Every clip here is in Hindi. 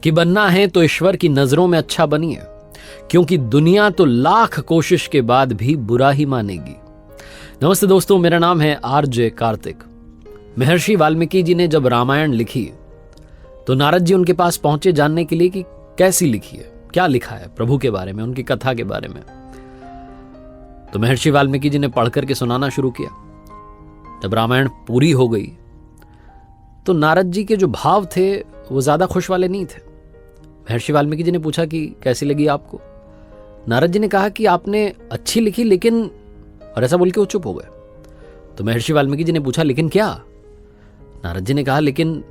कि बनना है तो ईश्वर की नजरों में अच्छा बनिए, क्योंकि दुनिया तो लाख कोशिश के बाद भी बुरा ही मानेगी। नमस्ते दोस्तों, मेरा नाम है आरजे कार्तिक। महर्षि वाल्मीकि जी ने जब रामायण लिखी तो नारद जी उनके पास पहुंचे जानने के लिए कि कैसी लिखी है, क्या लिखा है प्रभु के बारे में, उनकी कथा के बारे में। तो महर्षि वाल्मीकि जी ने पढ़ करके सुनाना शुरू किया। जब रामायण पूरी हो गई तो नारद जी के जो भाव थे वो ज्यादा खुश वाले नहीं थे। महर्षि वाल्मीकि जी ने पूछा कि कैसी लगी आपको। नारद जी ने कहा कि आपने अच्छी लिखी, लेकिन, और ऐसा बोल के वो चुप हो गए। तो महर्षि वाल्मीकि जी ने पूछा लेकिन क्या। नारद जी ने कहा लेकिन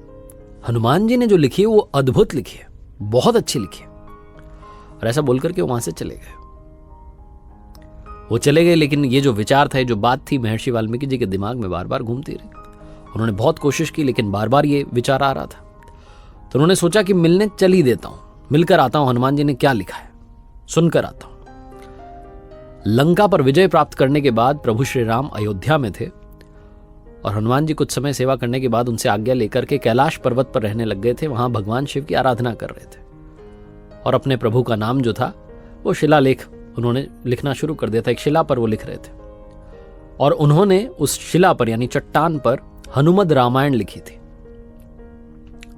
हनुमान जी ने जो लिखी है वो अद्भुत लिखी है, बहुत अच्छी लिखी है। और ऐसा बोलकर के वहां से चले गए। वो चले गए, लेकिन ये जो विचार था, ये जो बात थी, महर्षि वाल्मीकि जी के दिमाग में बार बार घूमती रही। उन्होंने बहुत कोशिश की, लेकिन बार बार ये विचार आ रहा था। तो उन्होंने सोचा कि मिलने चल ही देता हूं, मिलकर आता हूं, हनुमान जी ने क्या लिखा है सुनकर आता हूं। लंका पर विजय प्राप्त करने के बाद प्रभु श्री राम अयोध्या में थे और हनुमान जी कुछ समय सेवा करने के बाद उनसे आज्ञा लेकर के कैलाश पर्वत पर रहने लग गए थे। वहां भगवान शिव की आराधना कर रहे थे और अपने प्रभु का नाम जो था वो शिलालेख उन्होंने लिखना शुरू कर दिया था। एक शिला पर वो लिख रहे थे और उन्होंने उस शिला पर यानी चट्टान पर हनुमद रामायण लिखी थी।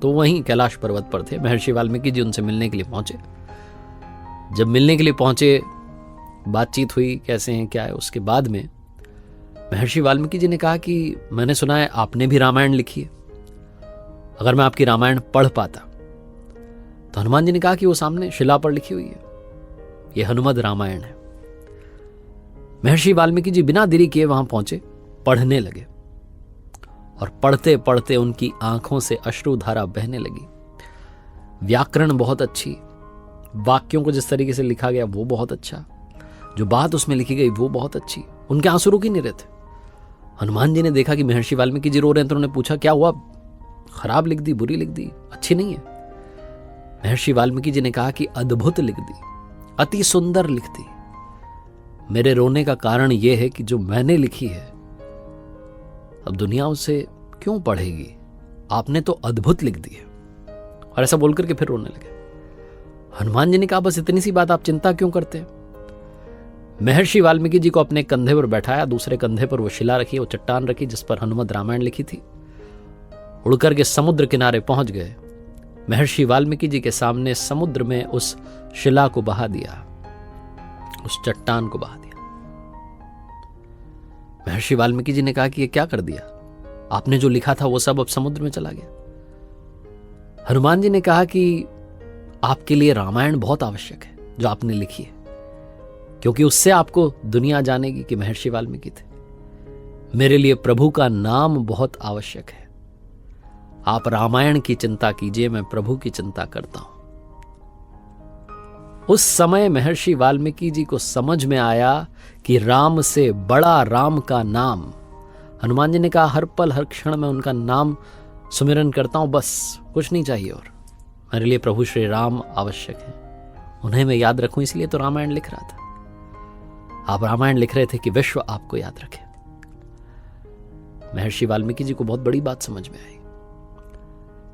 तो वहीं कैलाश पर्वत पर थे। महर्षि वाल्मीकि जी उनसे मिलने के लिए पहुंचे। जब मिलने के लिए पहुंचे, बातचीत हुई, कैसे हैं क्या है। उसके बाद में महर्षि वाल्मीकि जी ने कहा कि मैंने सुना है आपने भी रामायण लिखी है, अगर मैं आपकी रामायण पढ़ पाता। तो हनुमान जी ने कहा कि वो सामने शिला पर लिखी हुई है, ये हनुमद रामायण है। महर्षि वाल्मीकि जी बिना देरी किए वहां पहुंचे, पढ़ने लगे और पढ़ते पढ़ते उनकी आंखों से अश्रुधारा बहने लगी। व्याकरण बहुत अच्छी, वाक्यों को जिस तरीके से लिखा गया वो बहुत अच्छा, जो बात उसमें लिखी गई वो बहुत अच्छी। उनके आंसू रुक ही नहीं रहे थे। हनुमान जी ने देखा कि महर्षि वाल्मीकि जी रो रहे हैं, तो उन्होंने पूछा क्या हुआ, खराब लिख दी, बुरी लिख दी, अच्छी नहीं है। महर्षि वाल्मीकि जी ने कहा कि अद्भुत लिख दी, अति सुंदर लिख दी। मेरे रोने का कारण यह है कि जो मैंने लिखी है अब दुनिया उसे क्यों पढ़ेगी, आपने तो अद्भुत लिख दी है। और ऐसा बोलकर के फिर रोने लगे। हनुमान जी ने कहा बस इतनी सी बात, आप चिंता क्यों करते हैं। महर्षि वाल्मीकि जी को अपने कंधे पर बैठाया, दूसरे कंधे पर वो शिला रखी, वो चट्टान रखी जिस पर हनुमद रामायण लिखी थी। उड़कर के समुद्र किनारे पहुंच गए। महर्षि वाल्मीकि जी के सामने समुद्र में उस शिला को बहा दिया, उस चट्टान को बहा दिया। महर्षि वाल्मीकि जी ने कहा कि ये क्या कर दिया, आपने जो लिखा था वो सब अब समुद्र में चला गया। हनुमान जी ने कहा कि आपके लिए रामायण बहुत आवश्यक है जो आपने लिखी है, क्योंकि उससे आपको दुनिया जानेगी कि महर्षि वाल्मीकि थे। मेरे लिए प्रभु का नाम बहुत आवश्यक है। आप रामायण की चिंता कीजिए, मैं प्रभु की चिंता करता हूं। उस समय महर्षि वाल्मीकि जी को समझ में आया कि राम से बड़ा राम का नाम। हनुमान जी ने कहा हर पल हर क्षण में उनका नाम सुमिरन करता हूं, बस कुछ नहीं चाहिए और। मेरे लिए प्रभु श्री राम आवश्यक है, उन्हें मैं याद रखूं, इसलिए तो रामायण लिख रहा था। आप रामायण लिख रहे थे कि विश्व आपको याद रखे। महर्षि वाल्मीकि जी को बहुत बड़ी बात समझ में आई।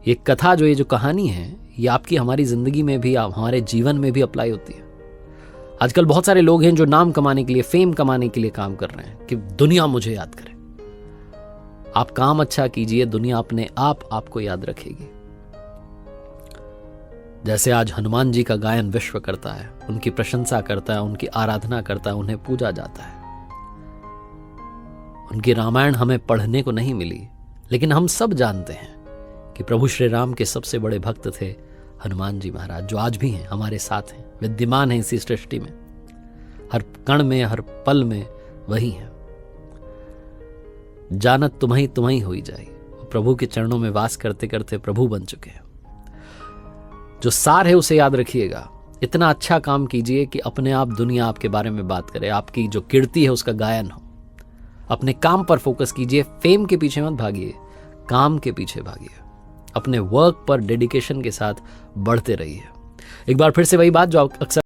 ये कथा जो, ये जो कहानी है, ये आपकी हमारी जिंदगी में भी, हमारे जीवन में भी अप्लाई होती है। आजकल बहुत सारे लोग हैं जो नाम कमाने के लिए, फेम कमाने के लिए काम कर रहे हैं कि दुनिया मुझे याद करे। आप काम अच्छा कीजिए, दुनिया अपने आप आपको याद रखेगी। जैसे आज हनुमान जी का गायन विश्व करता है, उनकी प्रशंसा करता है, उनकी आराधना करता है, उन्हें पूजा जाता है। उनकी रामायण हमें पढ़ने को नहीं मिली, लेकिन हम सब जानते हैं कि प्रभु श्री राम के सबसे बड़े भक्त थे हनुमान जी महाराज, जो आज भी हैं, हमारे साथ हैं, विद्यमान हैं इसी सृष्टि में, हर कण में, हर पल में वही हैं। जानत तुम्हीं होई जाई, प्रभु के चरणों में वास करते करते प्रभु बन चुके हैं। जो सार है उसे याद रखिएगा। इतना अच्छा काम कीजिए कि अपने आप दुनिया आपके बारे में बात करे, आपकी जो कीर्ति है उसका गायन हो। अपने काम पर फोकस कीजिए, फेम के पीछे मत भागिए, काम के पीछे भागिए। अपने वर्क पर डेडिकेशन के साथ बढ़ते रहिए। एक बार फिर से वही बात जो अक्सर